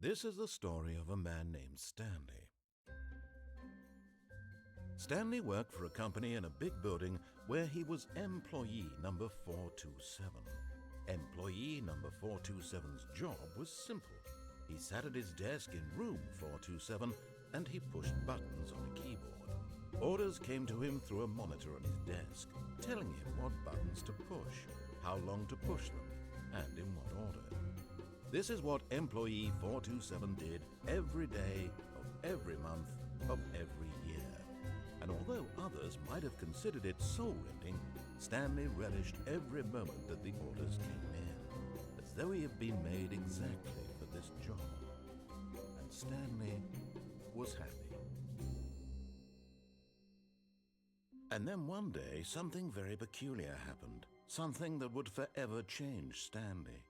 This is the story of a man named Stanley. Stanley worked for a company in a big building where he was employee number 427. Employee number 427's job was simple. He sat at his desk in room 427 and he pushed buttons on a keyboard. Orders came to him through a monitor on his desk, telling him what buttons to push, how long to push them, and in what order. This is what employee 427 did every day of every month of every year. And although others might have considered it soul-rending, Stanley relished every moment that the orders came in, as though he had been made exactly for this job. And Stanley was happy. And then one day, something very peculiar happened. Something that would forever change Stanley.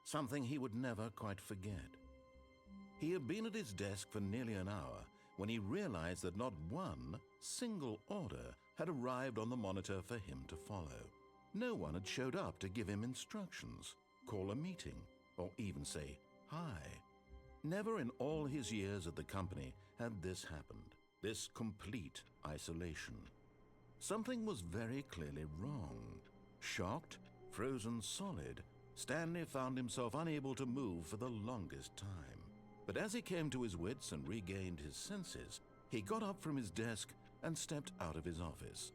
Something he would never quite forget. He had been at his desk for nearly an hour when he realized that not one single order had arrived on the monitor for him to follow. No one had showed up to give him instructions, call a meeting, or even say hi. Never in all his years at the company had this happened, this complete isolation. Something was very clearly wrong. Shocked, frozen solid, Stanley found himself unable to move for the longest time. But as he came to his wits and regained his senses, he got up from his desk and stepped out of his office.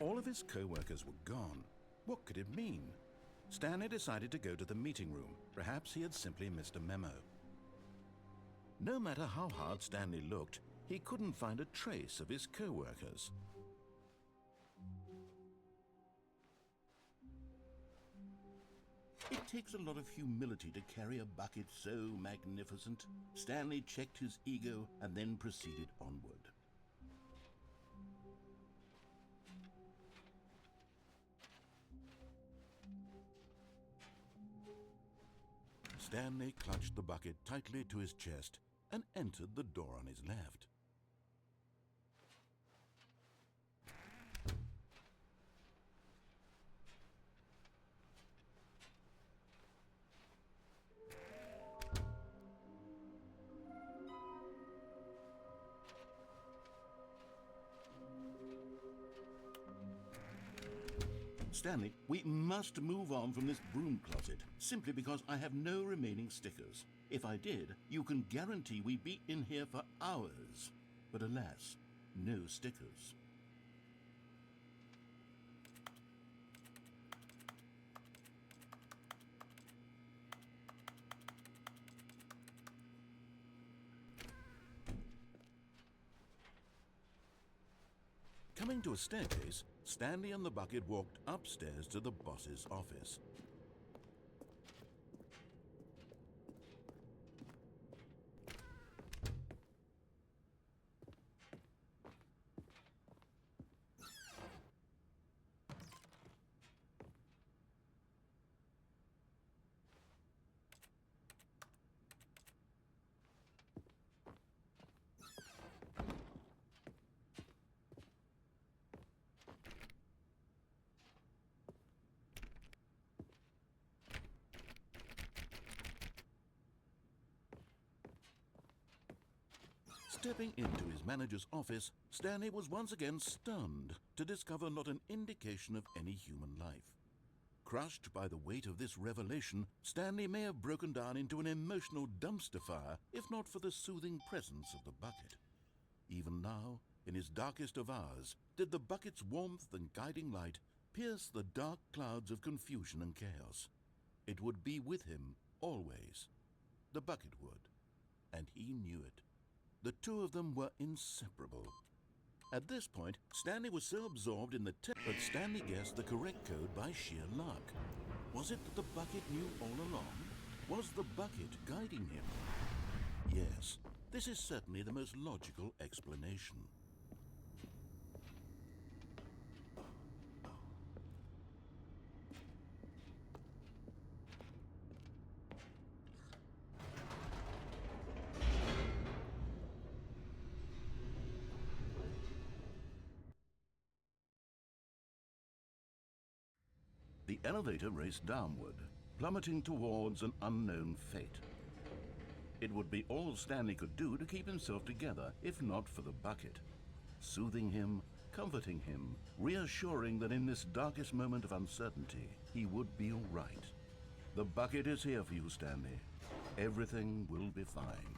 All of his co-workers were gone. What could it mean? Stanley decided to go to the meeting room. Perhaps he had simply missed a memo. No matter how hard Stanley looked, he couldn't find a trace of his co-workers. It takes a lot of humility to carry a bucket so magnificent. Stanley checked his ego and then proceeded onward. Stanley clutched the bucket tightly to his chest and entered the door on his left. Stanley, we must move on from this broom closet, simply because I have no remaining stickers. If I did, you can guarantee we'd be in here for hours. But alas, no stickers. Coming to a staircase, Stanley and the bucket walked upstairs to the boss's office. Stepping into his manager's office, Stanley was once again stunned to discover not an indication of any human life. Crushed by the weight of this revelation, Stanley may have broken down into an emotional dumpster fire if not for the soothing presence of the bucket. Even now, in his darkest of hours, did the bucket's warmth and guiding light pierce the dark clouds of confusion and chaos. It would be with him always. The bucket would, and he knew it. The two of them were inseparable. At this point, Stanley was so absorbed in the but Stanley guessed the correct code by sheer luck. Was it that the bucket knew all along? Was the bucket guiding him? Yes, this is certainly the most logical explanation. The elevator raced downward, plummeting towards an unknown fate. It would be all Stanley could do to keep himself together, if not for the bucket. Soothing him, comforting him, reassuring that in this darkest moment of uncertainty, he would be all right. The bucket is here for you, Stanley. Everything will be fine.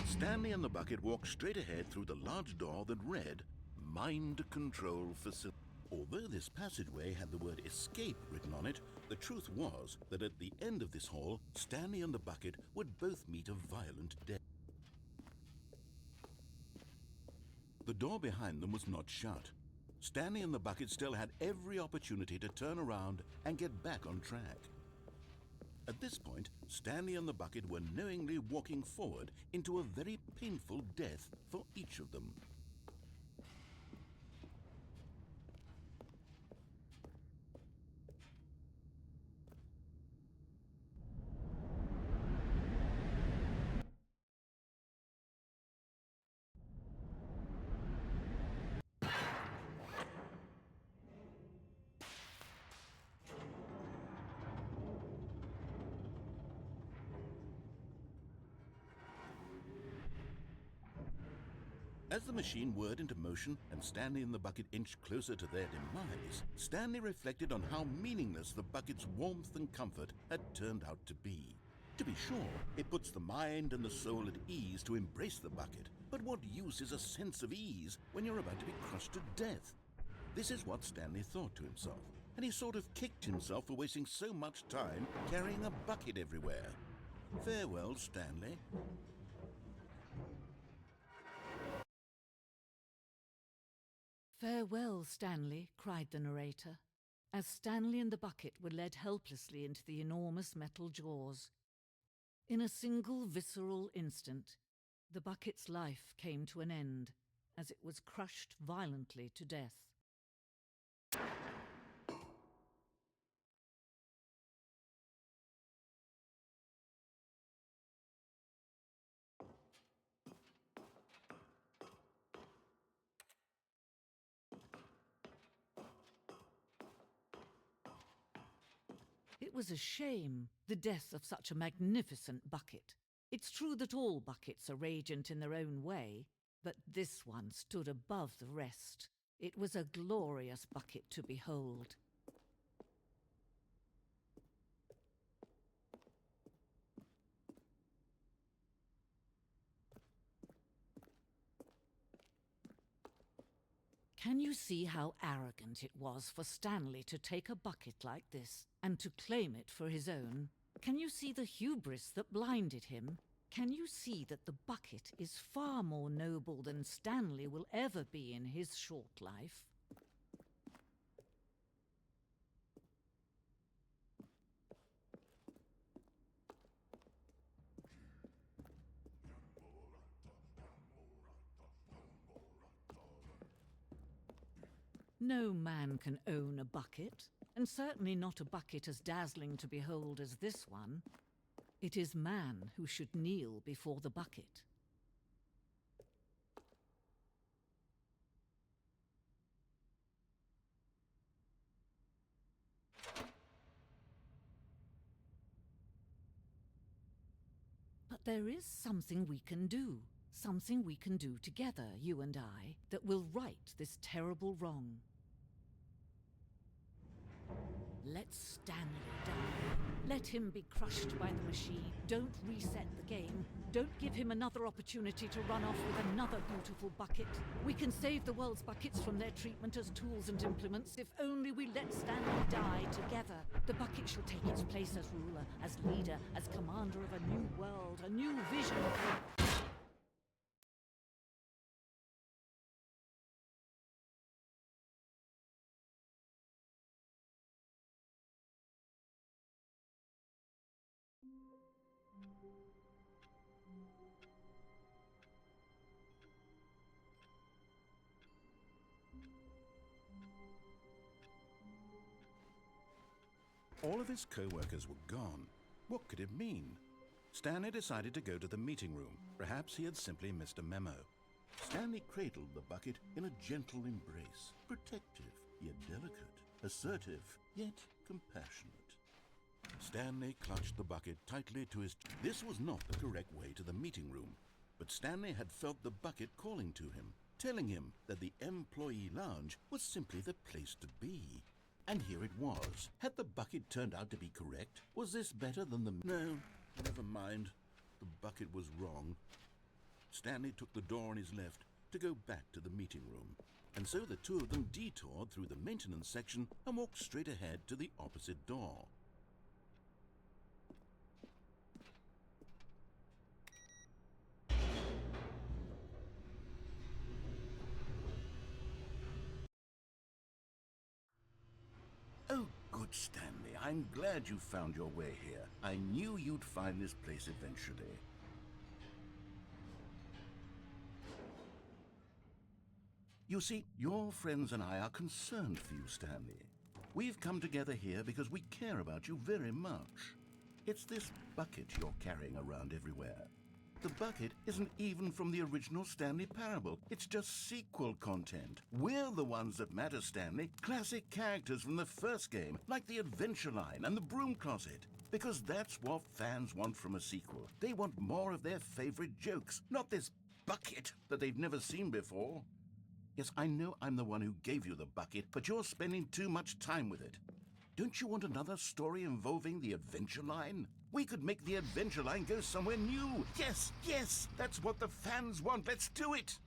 Stanley and the bucket walked straight ahead through the large door that read, Mind Control Facility. Although this passageway had the word escape written on it, the truth was that at the end of this hall, Stanley and the bucket would both meet a violent death. The door behind them was not shut. Stanley and the bucket still had every opportunity to turn around and get back on track. At this point, Stanley and the bucket were knowingly walking forward into a very painful death for each of them. As the machine whirred into motion and Stanley and the bucket inched closer to their demise, Stanley reflected on how meaningless the bucket's warmth and comfort had turned out to be. To be sure, it puts the mind and the soul at ease to embrace the bucket, but what use is a sense of ease when you're about to be crushed to death? This is what Stanley thought to himself, and he sort of kicked himself for wasting so much time carrying a bucket everywhere. Farewell, Stanley. "Farewell, Stanley," cried the narrator, as Stanley and the bucket were led helplessly into the enormous metal jaws. In a single visceral instant, the bucket's life came to an end as it was crushed violently to death. It was a shame, the death of such a magnificent bucket. It's true that all buckets are radiant in their own way, but this one stood above the rest. It was a glorious bucket to behold. Can you see how arrogant it was for Stanley to take a bucket like this and to claim it for his own? Can you see the hubris that blinded him? Can you see that the bucket is far more noble than Stanley will ever be in his short life? No man can own a bucket, and certainly not a bucket as dazzling to behold as this one. It is man who should kneel before the bucket. But there is something we can do. Something we can do together, you and I, that will right this terrible wrong. Let Stanley die. Let him be crushed by the machine. Don't reset the game. Don't give him another opportunity to run off with another beautiful bucket. We can save the world's buckets from their treatment as tools and implements if only we let Stanley die together. The bucket shall take its place as ruler, as leader, as commander of a new world, a new vision. All of his co-workers were gone. What could it mean? Stanley decided to go to the meeting room. Perhaps he had simply missed a memo. Stanley cradled the bucket in a gentle embrace, protective yet delicate, assertive yet compassionate. Stanley clutched the bucket tightly to his... This was not the correct way to the meeting room, but Stanley had felt the bucket calling to him, telling him that the employee lounge was simply the place to be. And here it was. Had the bucket turned out to be correct? Was this better than the... No, never mind. The bucket was wrong. Stanley took the door on his left to go back to the meeting room, and so the two of them detoured through the maintenance section and walked straight ahead to the opposite door. Oh, good Stanley. I'm glad you found your way here. I knew you'd find this place eventually. You see, your friends and I are concerned for you, Stanley. We've come together here because we care about you very much. It's this bucket you're carrying around everywhere. The bucket isn't even from the original Stanley Parable. It's just sequel content. We're the ones that matter, Stanley. Classic characters from the first game, like the Adventure Line and the Broom Closet. Because that's what fans want from a sequel. They want more of their favorite jokes, not this bucket that they've never seen before. Yes, I know I'm the one who gave you the bucket, but you're spending too much time with it. Don't you want another story involving the Adventure Line? We could make the Adventure Line go somewhere new. Yes, yes, that's what the fans want. Let's do it.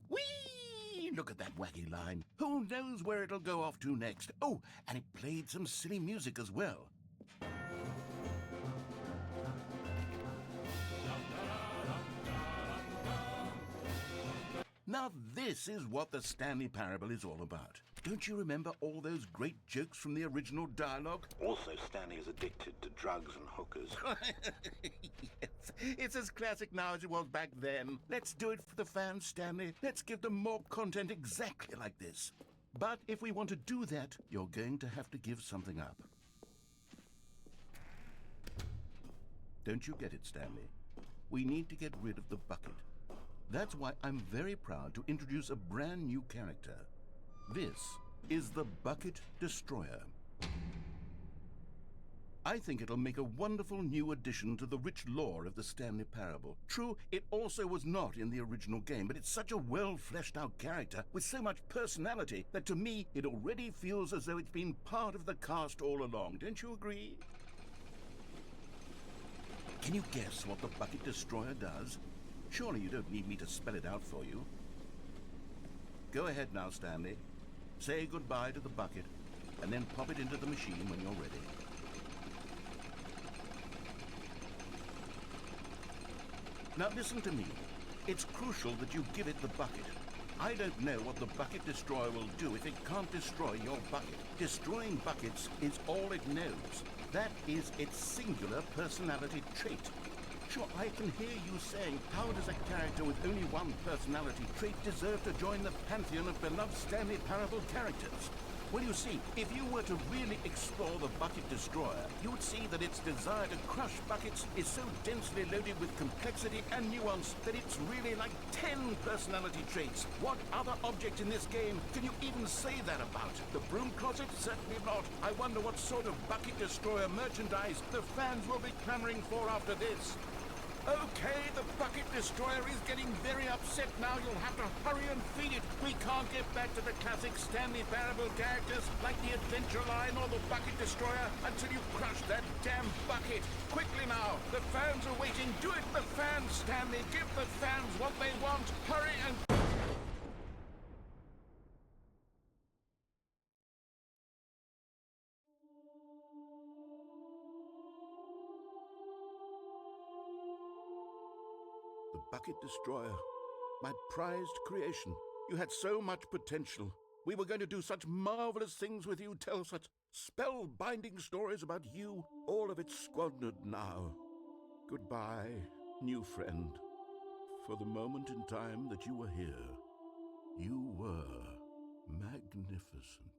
Whee! Look at that wacky line. Who knows where it'll go off to next? Oh, and it played some silly music as well. Now this is what the Stanley Parable is all about. Don't you remember all those great jokes from the original dialogue? Also, Stanley is addicted to drugs and hookers. Yes, it's as classic now as it was back then. Let's do it for the fans, Stanley. Let's give them more content exactly like this. But if we want to do that, you're going to have to give something up. Don't you get it, Stanley? We need to get rid of the bucket. That's why I'm very proud to introduce a brand new character. This is the Bucket Destroyer. I think it'll make a wonderful new addition to the rich lore of the Stanley Parable. True, it also was not in the original game, but it's such a well-fleshed-out character with so much personality that to me it already feels as though it's been part of the cast all along. Don't you agree? Can you guess what the Bucket Destroyer does? Surely you don't need me to spell it out for you. Go ahead now, Stanley. Say goodbye to the bucket, and then pop it into the machine when you're ready. Now listen to me. It's crucial that you give it the bucket. I don't know what the Bucket Destroyer will do if it can't destroy your bucket. Destroying buckets is all it knows. That is its singular personality trait. Sure, I can hear you saying, how does a character with only one personality trait deserve to join the pantheon of beloved Stanley Parable characters? Well, you see, if you were to really explore the Bucket Destroyer, you would see that its desire to crush buckets is so densely loaded with complexity and nuance that it's really like 10 personality traits. What other object in this game can you even say that about? The Broom Closet? Certainly not. I wonder what sort of Bucket Destroyer merchandise the fans will be clamoring for after this. Okay, the Bucket Destroyer is getting very upset now. You'll have to hurry and feed it. We can't get back to the classic Stanley Parable characters like the Adventure Line or the Bucket Destroyer until you crush that damn bucket. Quickly now, the fans are waiting. Do it for the fans, Stanley. Give the fans what they want. Hurry and... The Bucket Destroyer, my prized creation. You had so much potential. We were going to do such marvelous things with you, tell such spellbinding stories about you. All of it squandered now. Goodbye, new friend. For the moment in time that you were here, you were magnificent.